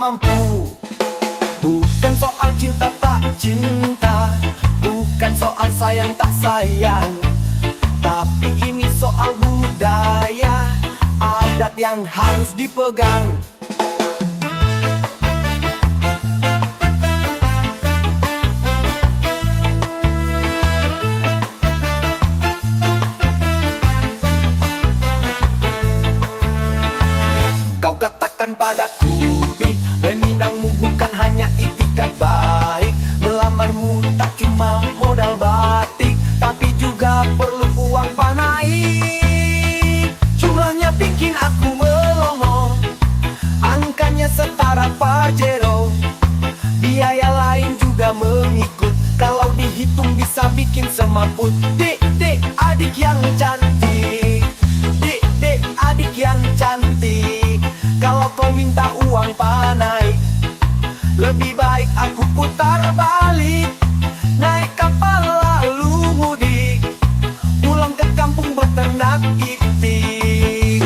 mampu. Bukan soal cinta tak cinta, bukan soal sayang tak sayang, tapi ini soal budaya, adat yang harus dipegang. Kau katakan padaku, Minangmu bukan hanya itikat baik, melamarmu tak cuma modal batik, tapi juga perlu uang panai. Jumlahnya bikin aku melongo, angkanya setara Pajero, biaya lain juga mengikut, kalau dihitung bisa bikin semaput. Dek, dek, adik yang cantik, dek, dek, adik yang cantik, kalau kau minta uang panai, lebih baik aku putar balik, naik kapal lalu mudik, pulang ke kampung beternak itik.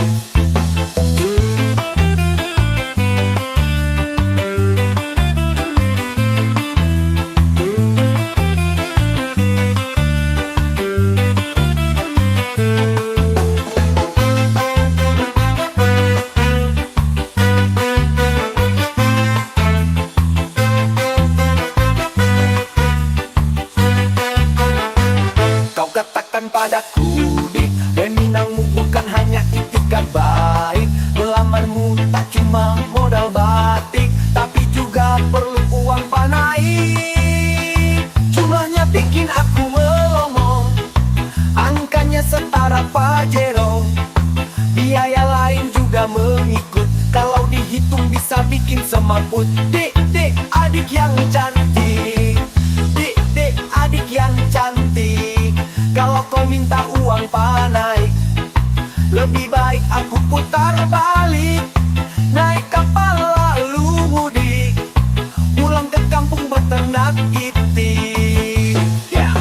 Padaku, Minangmu bukan hanya itikat baik, melamarmu tak cuma modal batik, tapi juga perlu uang panai. Jumlahnya bikin aku melongo, angkanya setara Pajero, biaya lain juga mengikut, kalau dihitung bisa bikin semaput. Dek, dek, adik yang cantik, dek, dek, adik yang cantik, kalau kau minta uang panai, lebih baik aku putar balik, naik kapal lalu mudik, pulang ke kampung beternak itik. Yeah.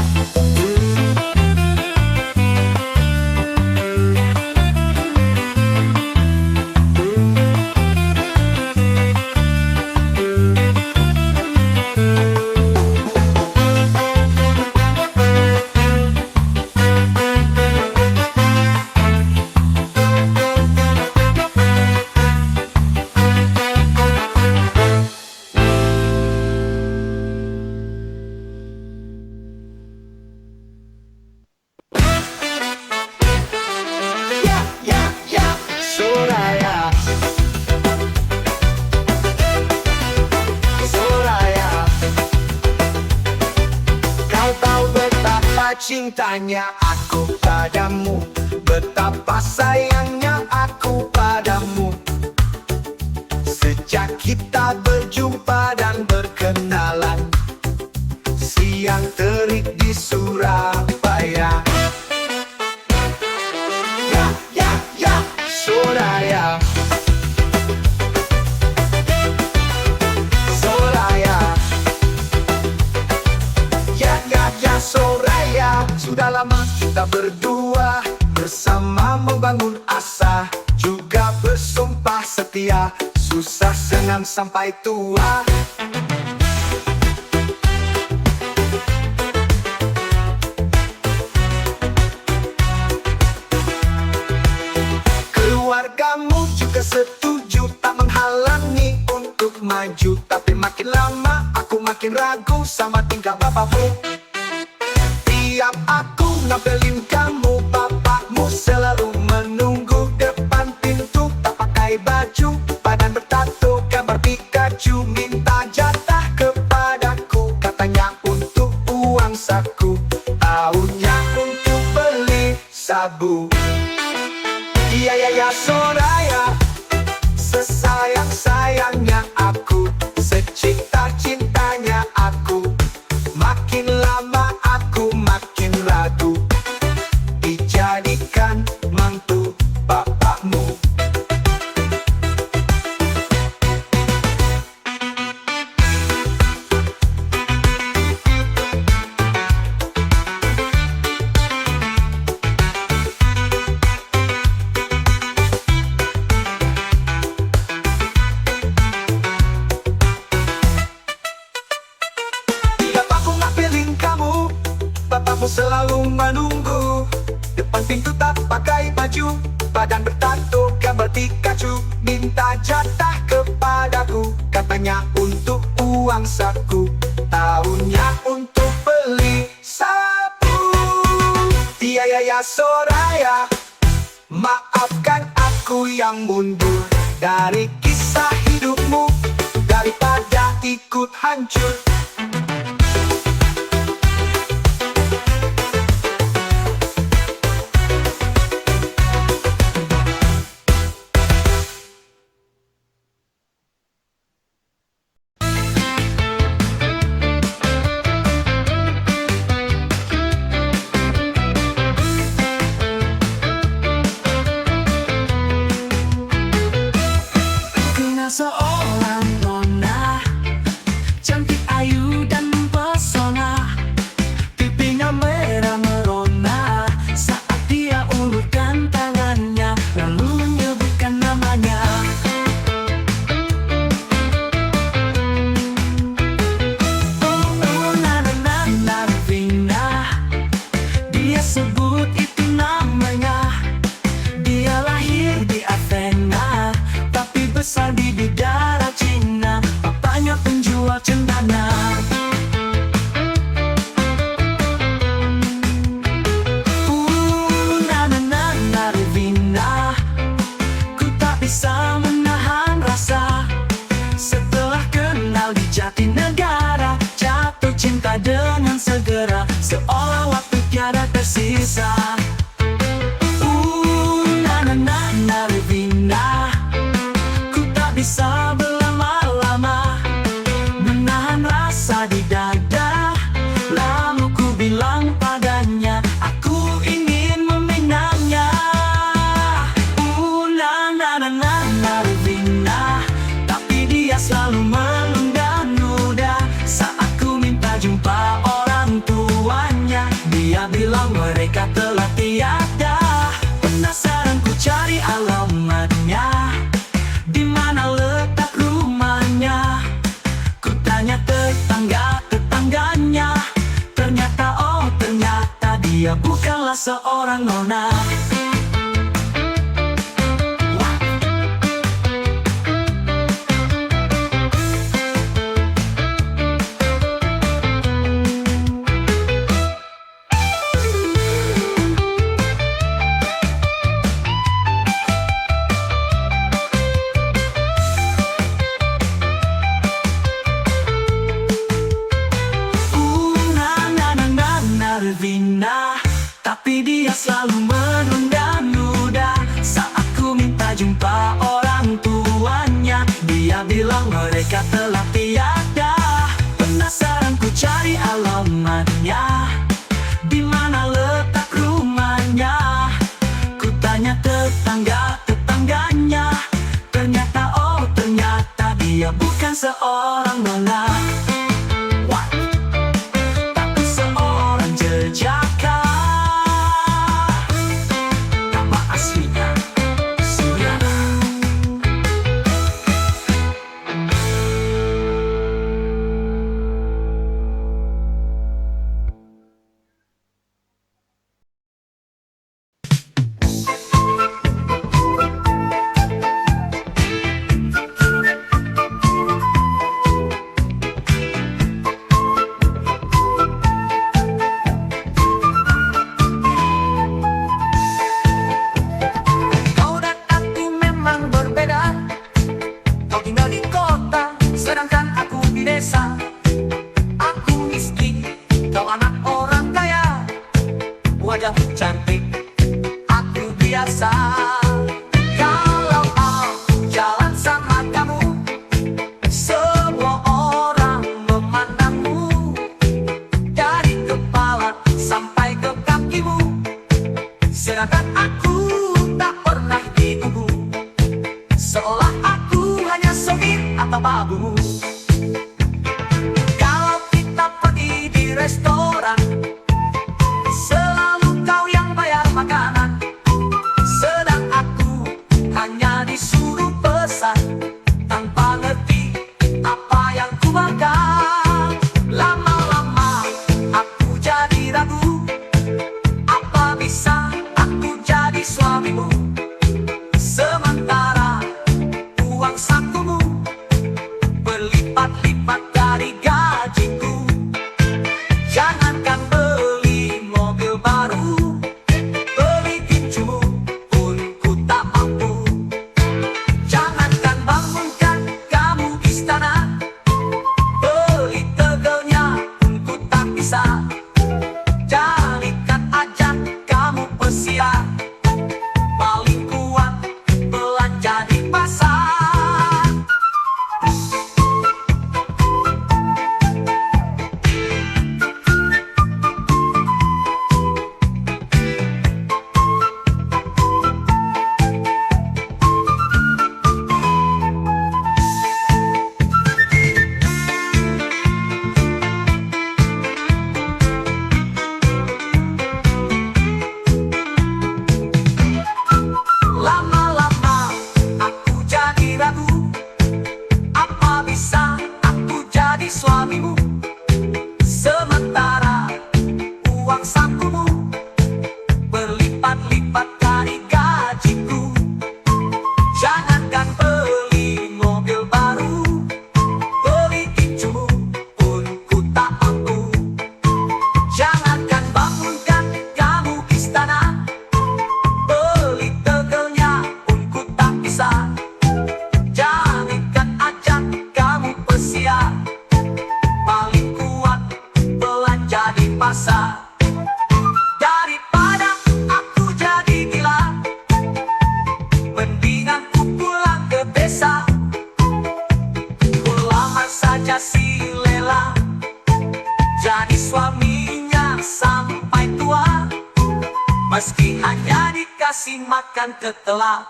Cintanya aku padamu, betapa sayangnya aku padamu, sejak kita berjumpa dan berkenalan, siang terik di Surabaya. Ya, ya, ya, Soraya, Soraya, ya, ya, ya, Soraya. Sudah lama kita berdua bersama membangun asa, juga bersumpah setia, susah senang sampai tua. Keluargamu juga setuju, tak menghalangi untuk maju, tapi makin lama aku makin ragu sama tingkah bapakmu. Tiap aku ngapelin kamu, bapakmu selalu menunggu depan pintu, tak pakai baju, badan bertato, gambar Pikachu, minta jatah kepadaku, katanya untuk uang saku, taunya untuk beli sabu. Iya, iya, iya, Soraya, sesayang-sayangnya aku, secinta-cintanya aku, makin lama aku makin ragu dijadikan mantu bapakmu. menunggu. Depan pintu tak pakai baju, badan bertato gambar Pikachu. Minta jatah kepadaku, katanya untuk uang saku, tahunnya untuk beli sapu. Ya Soraya, maafkan aku yang mundur dari kisah hidupmu, daripada ikut hancur. Seorang nona, cantik, ayu, dan mempesona. Pipinya merah merona saat dia ulurkan tangannya, lalu menyebutkan namanya. Oh, na na na na Vina, dia sebut itu namanya. Dia lahir di Athena, tapi besar di daerah Cina. Papanya penjual cendana. Na na na na Vina, ku tak bisa menahan rasa. Setelah kenal di Jatinegara, jatuh cinta dengan segera, seolah waktu tiada tersisa. Na na na na Vina, bisa berlama-lama menahan rasa di dada. Lalu ku bilang padanya, aku ingin meminangnya. Na na na na na Vina, tapi dia selalu menunda-nunda. Saat ku minta jumpa orang tuanya, dia bilang mereka telah tiada. Penasaran ku cari alamatnya, di mana letak rumahnya. Ku tanya tetangga-tetangganya, ternyata dia bukanlah seorang nona. Vina, tapi dia selalu menunda-nunda. Saat ku minta jumpa orang tuanya, dia bilang mereka telah tiada. Penasaran ku cari alamatnya, di mana letak rumahnya. Ku tanya tetangga-tetangganya, ternyata dia bukan seorang nona. Jaka, nama aslinya Suriana. Aku miskin, kau anak orang kaya. Wajah cantik, aku biasa. Kalau aku jalan sama kamu, semua orang memandangmu. Dari kepala sampai ke kakimu, sedangkan aku tak pernah ditubuh, seolah aku hanya sopir atau babu. Restoran, selalu kau yang bayar makanan, sedang aku hanya disuruh pesan, tanpa ngerti apa yang ku makan. Lama-lama aku jadi ragu, Pancasila, jadi suaminya sampai tua, meski hanya dikasih makan tetelah.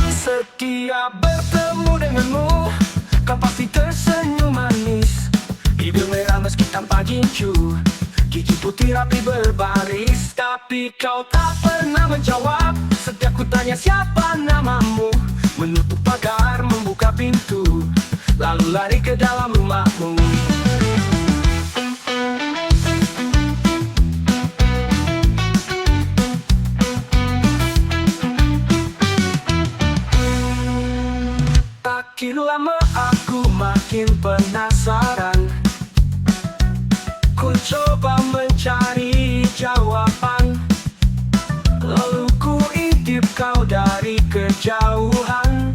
Setiap bertemu denganmu, kau pasti tersenyum manis. Bibir merah meski tanpa gincu, gigi putih rapi berbaris. Tapi kau tak pernah menjawab setiap kutanya siapa namamu. Menutup pagar, membuka pintu, lalu lari ke dalam rumahmu. Makin lama aku makin penasaran. Ku coba mencari jawaban, lalu ku intip kau dari kejauhan,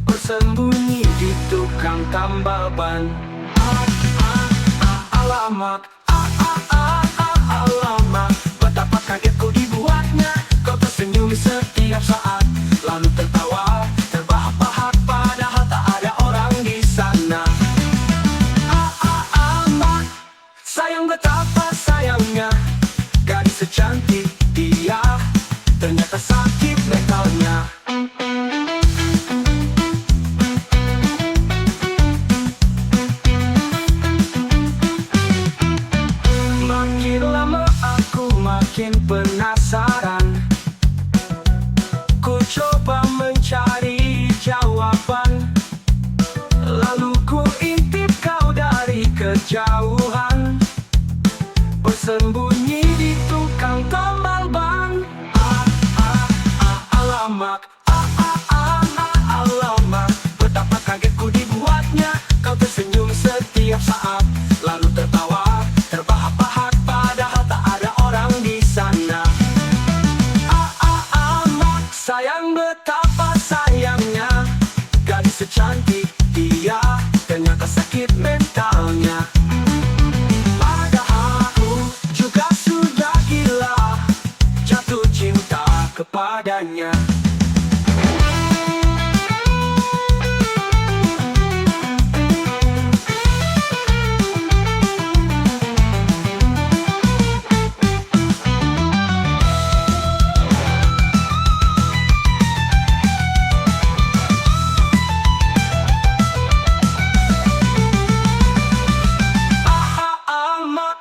bersembunyi di tukang tambal ban. Alamak, alamak, betapa kagetku dibuatnya. Kau tersenyum setiap saat, lalu tertawa terbahak-bahak, padahal tak ada orang di sana. Sayang, betapa sayangnya, gadis secantik dia ternyata sakit mentalnya. Makin lama aku makin penasaran. Ku coba mencari jawaban, lalu ku intip kau dari kejauhan, bersembunyi di tukang tambal ban. Alamak, alamak, betapa kagetku dibuatnya. Kau tersenyum setiap saat, lalu tertawa terbahak-bahak, padahal tak ada orang di sana. Sayang, betapa sayangnya, gadis secantik dia ternyata sakit mentalnya. Padahal aku juga sudah gila, jatuh cinta kepadanya.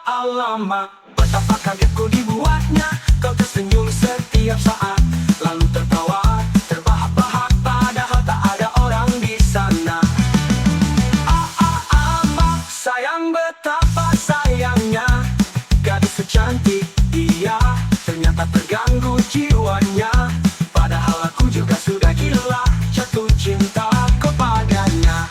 Alamak, betapa kagetku dibuatnya. Kau tersenyum setiap saat, lalu tertawa terbahak-bahak, padahal tak ada orang di sana. Sayang, betapa sayangnya, gadis secantik dia ternyata terganggu jiwanya. Padahal aku juga sudah gila, jatuh cinta kepadanya.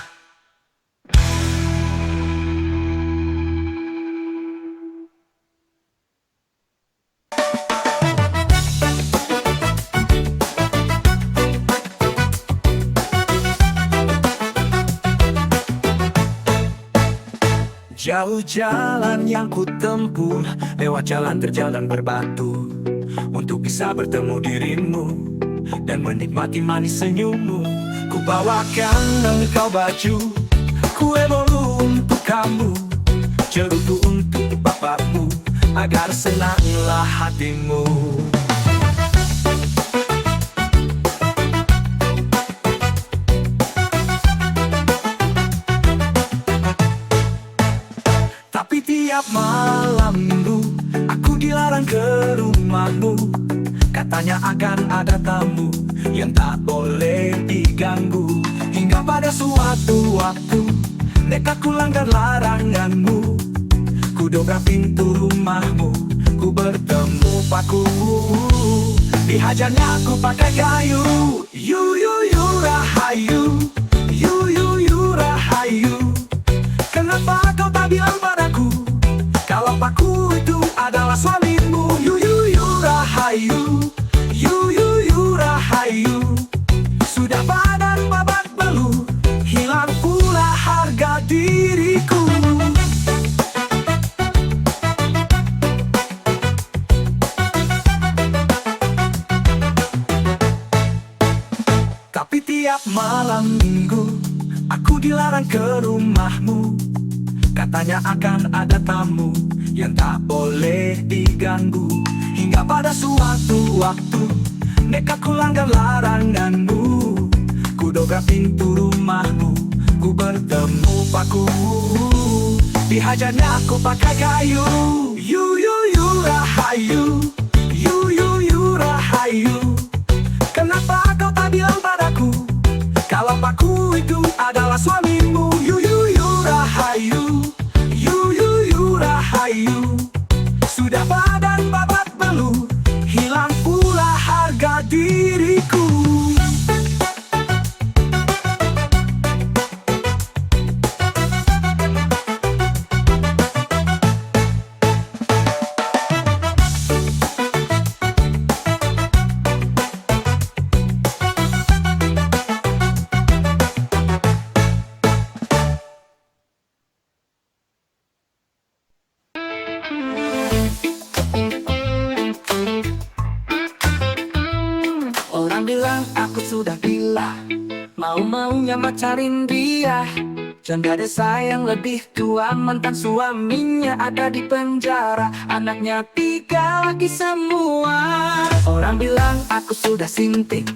Jauh jalan yang ku tempuh, lewat jalan terjal dan berbatu, untuk bisa bertemu dirimu dan menikmati manis senyummu. Ku bawakan engkau baju, kue bolu untuk kamu, cerutu untuk bapakmu, agar senanglah hatimu. Tapi tiap malam minggu aku dilarang ke rumahmu. Katanya akan ada tamu yang tak boleh diganggu. Hingga pada suatu waktu nekat ku langgar laranganmu. Ku dobrak pintu rumahmu, ku bertemu pakumu. Dihajarnya aku pakai kayu. Rahayu, rahayu. Kenapa kau tak bilang padaku kalau paku itu adalah suamimu? Rahayu, rahayu. Sudah badan babak belur, hilang pula harga diriku. Katanya akan ada tamu yang tak boleh diganggu. Hingga pada suatu waktu nekat ku langgar laranganmu. Ku dobrak pintu rumahmu, ku bertemu paku. Dihajarnya aku pakai kayu. Rahayu, rahayu. Kenapa kau tak bilang padaku kalau paku itu adalah suamimu? Rahayu, rahayu. Sudah badan babat belur, hilang pula harga diriku. Orang bilang aku sudah gila, mau-maunya pacarin dia. Janda desa yang lebih tua, mantan suaminya ada di penjara. Anaknya 3 lagi semua. Orang bilang aku sudah sinting,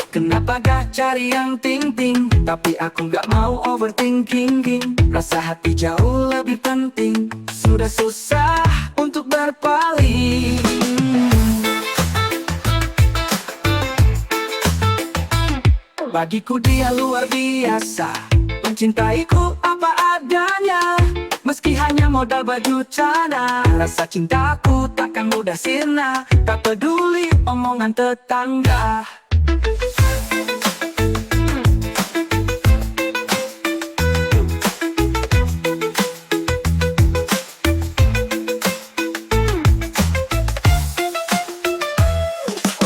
kenapa gak cari yang ting-ting? Tapi aku gak mau overthinking. Rasa hati jauh lebih penting. Sudah susah untuk berpaling. Bagiku dia luar biasa, mencintaiku apa adanya. Meski hanya modal baju cana, rasa cintaku takkan mudah sirna. Tak peduli omongan tetangga.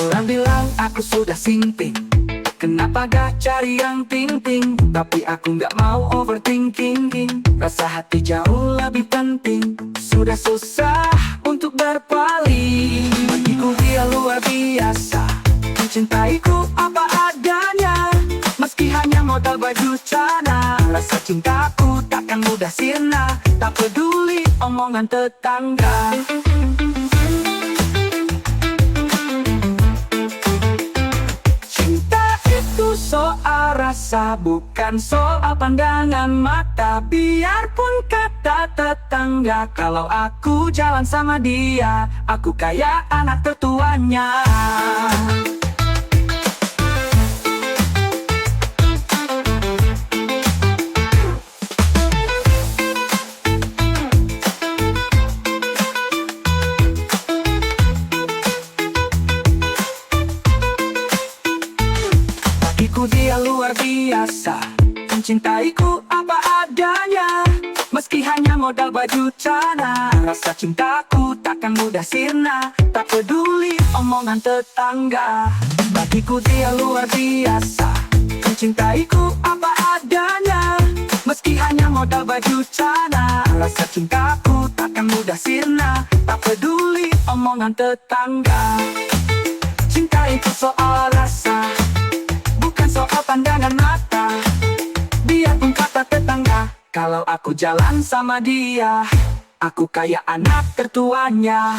Orang bilang aku sudah sinting, kenapa gak cari yang ting-ting? Tapi aku gak mau overthinking. Rasa hati jauh lebih penting. Sudah susah untuk berpaling. Bagiku dia luar biasa, mencintaiku apa adanya. Meski hanya modal baju cana, rasa cintaku takkan mudah sirna. Tak peduli omongan tetangga. Soal rasa bukan soal pandangan mata. Biarpun kata tetangga kalau aku jalan sama dia, aku kayak anak tertuanya. Dia luar biasa, mencintaiku apa adanya. Meski hanya modal baju cana, rasa cintaku takkan mudah sirna. Tak peduli omongan tetangga. Bagiku dia luar biasa, mencintaiku apa adanya. Meski hanya modal baju cana, rasa cintaku takkan mudah sirna. Tak peduli omongan tetangga. Cinta itu soal rasa, bukan soal pandangan mata. Biarpun kata tetangga kalau aku jalan sama dia, aku kayak anak tertuanya.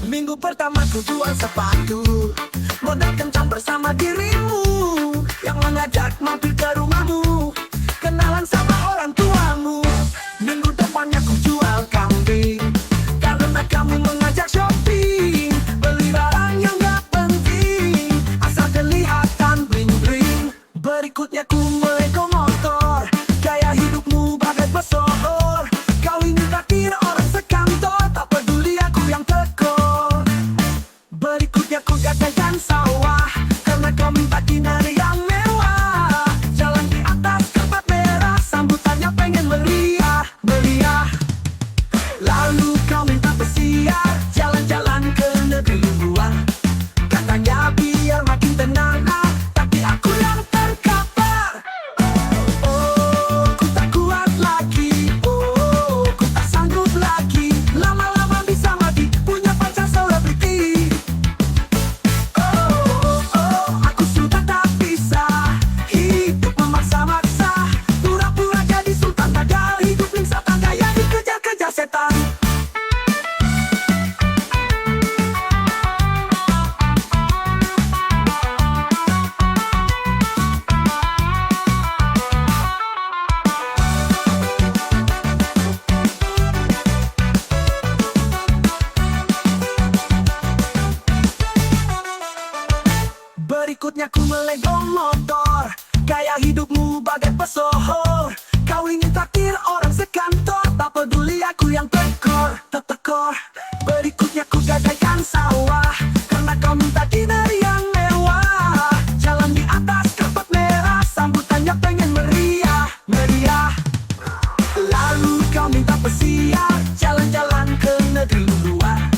Minggu pertama ku jual sepatu, modal kencang bersama dirimu, yang mengajak mampir ke rumahmu, kenalan sama orang tuamu. Minggu depannya ku jual kambing, karena kamu mengajak shopping. Beli barang yang gak penting, asal kelihatan bling-bling. Berikutnya ku melego motor, gaya hidupmu bagai pesohor. Kau ini tak kira orang sekantor, tak peduli aku yang tekor. Berikutnya ku gadaikan sawah, karena kau minta dinner yang mewah. Jalan di atas kerbat merah, sambutannya pengen meriah, meriah. Lalu kau minta pesiar, jalan-jalan ke negeri luar. Katanya biar makin tenang, tapi aku yang terkapar. Oh, ku tak kuat lagi, oh, ku tak sanggup lagi. Lama-lama Berikutnya ku melegong motor, gaya hidupmu bagai pesohor. Kau ingin traktir orang sekantor, tak peduli aku yang tekor. Berikutnya ku gadaikan sawah, karena kau minta dinner yang mewah. Jalan di atas karpet merah, sambutannya pengen meriah. Lalu kau minta pesiar, jalan-jalan ke negeri luar.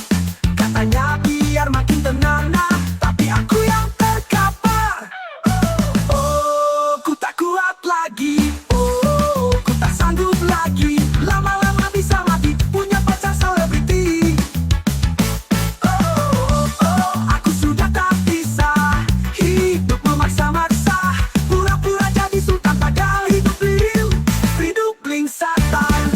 Katanya biar makin tenang, nah, tapi aku yang terkapar. Oh, ku tak kuat lagi. Oh, ku tak sanggup lagi. Lama-lama bisa mati, punya pacar selebriti. Aku sudah tak bisa hidup memaksa-maksa, pura-pura jadi sultan padahal hidup bling satan.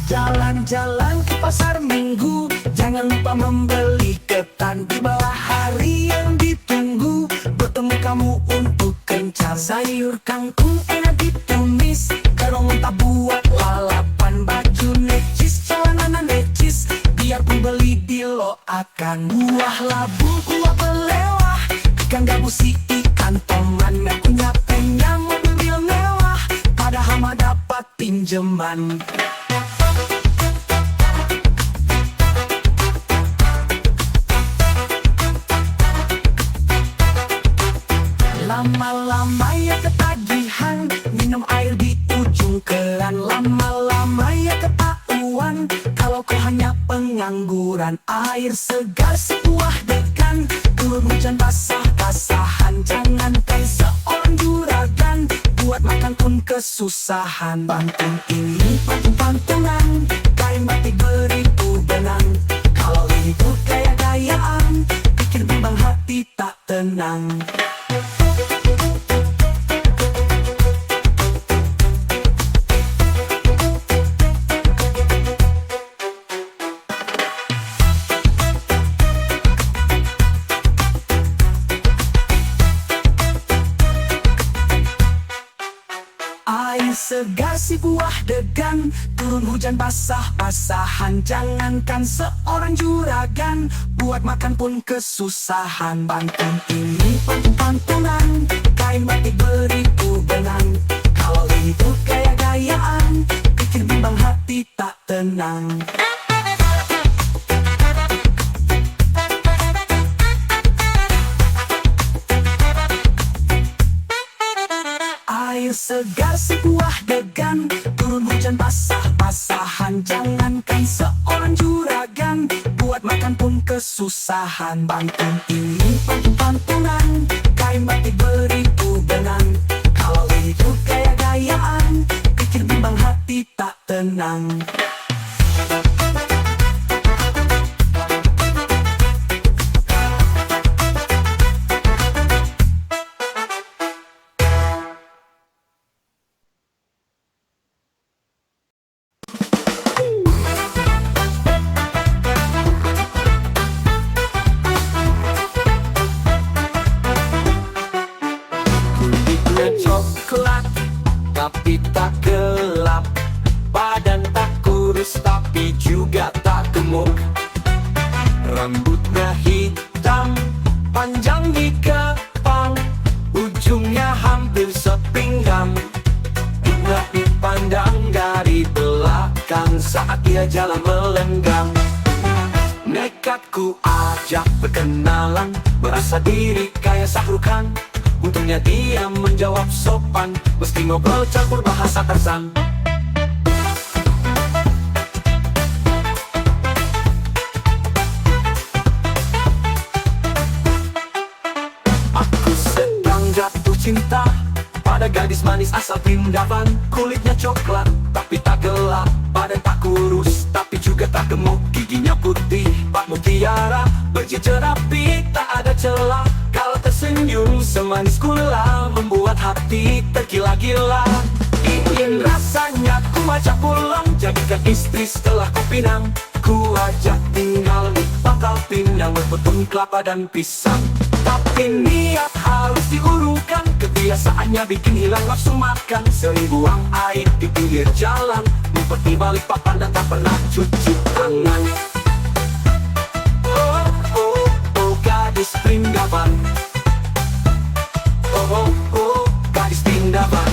Jalan-jalan ke pasar minggu, jangan lupa membeli ketan. Tibalah hari yang ditunggu, bertemu kamu untuk kencar. Sayur kangkung enak ditumis, terong mentah buat lalapan. Baju necis, celana necis, biarpun beli di loakan. Buah labu, buah belewah, ikan gabus si ikan toman. Punya penyang mobil mewah, padahal mah dapat pinjaman. Lama-lama ya ketagihan, minum air di ujung keran. Lama-lama ya ketahuan, kalau kau hanya pengangguran. Air segar sebuah degan, turun hujan basah-basahan. Jangankan seorang juragan, buat makan pun kesusahan. Pantun ini pantun-pantunan, kain batik beriku benang. Kalau hidup gaya-gayaan, pikir bimbang hati tak tenang. Air segar si buah degan, turun hujan basah-basahan. Jangankan seorang juragan, buat makan pun kesusahan. Pantun ini pantun-pantunan, kain batik beriku benang. Kalau hidup gaya-gayaan, pikir bimbang hati tak tenang. Air segar sebuah degan, turun hujan basah-basahan. Jangankan seorang juragan, buat makan pun kesusahan. Pantun ini pantun-pantunan, kain batik beriku benang. Kalau hidup gaya-gayaan, pikir bimbang hati tak tenang. Coklat, tapi tak gelap. Badan tak kurus, tapi juga tak gemuk. Rambutnya hitam, panjang di kepang, ujungnya hampir sepinggang. Bunga dipandang dari belakang saat ia jalan melenggang. Nekat ku ajak berkenalan, merasa diri kayak Sahrukan. Untungnya dia menjawab sopan, meski ngobrol campur bahasa Tarzan. Aku sedang jatuh cinta pada gadis gadis manis asal Pindavan. Kulitnya coklat tapi tak gelap, badan tak kurus tapi juga tak gemuk. Giginya putih, bak mutiara, berjejer rapi, tak ada celah. Kalau tersenyum semanis gula, membuat hati tergila-gila. Ingin rasanya ku ajak pulang, jadikan istri setelah ku pinang. Ku ajak tinggal di Pangkal Pinang, berpotong kelapa dan pisang. Tapi niat harus diurungkan, kebiasaannya bikin hilang nafsu makan. Sering buang air di pinggir jalan, seperti Balikpapan dan tak pernah cuci tangan. Oh, oh, oh, gadis Pindavan. Oh, oh, oh, gadis Pindavan.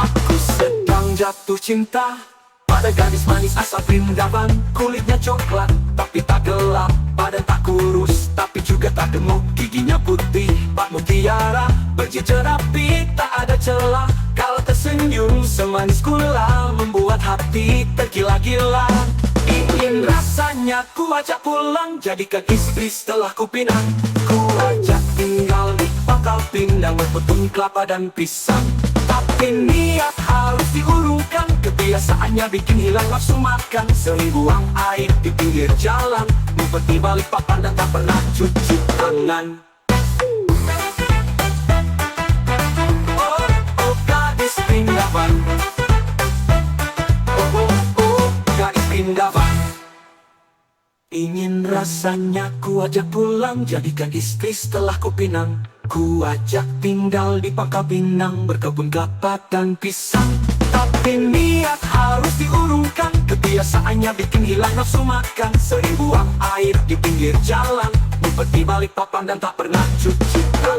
Aku sedang jatuh cinta pada gadis manis asal Pindavan. Kulitnya coklat tapi tak gelap, badan tak kurus tapi juga tak gemuk. Giginya putih, bak mutiara, berjejer rapi, tak ada celah. Kalau tersenyum semanis gula, membuat hati tergila-gila. Ingin rasanya ku ajak pulang, jadikan istri setelah ku pinang. Ku ajak tinggal di Pangkal Pinang, berpotong kelapa dan pisang. Tapi niat harus diurungkan, kebiasaannya bikin hilang nafsu makan. Sering buang air di pinggir jalan, seperti Balikpapan dan tak pernah cuci tangan. Oh, oh, gadis Pindavan. Oh, oh, oh, gadis Pindavan. Ingin rasanya ku ajak pulang, jadikan istri setelah ku pinang. Ku ajak tinggal di Pangkal Pinang, berkebun kelapa dan pisang. Tapi niat harus diurungkan, kebiasaannya bikin hilang nafsu makan. Sering buang air di pinggir jalan, seperti Balikpapan dan tak pernah cuci tangan.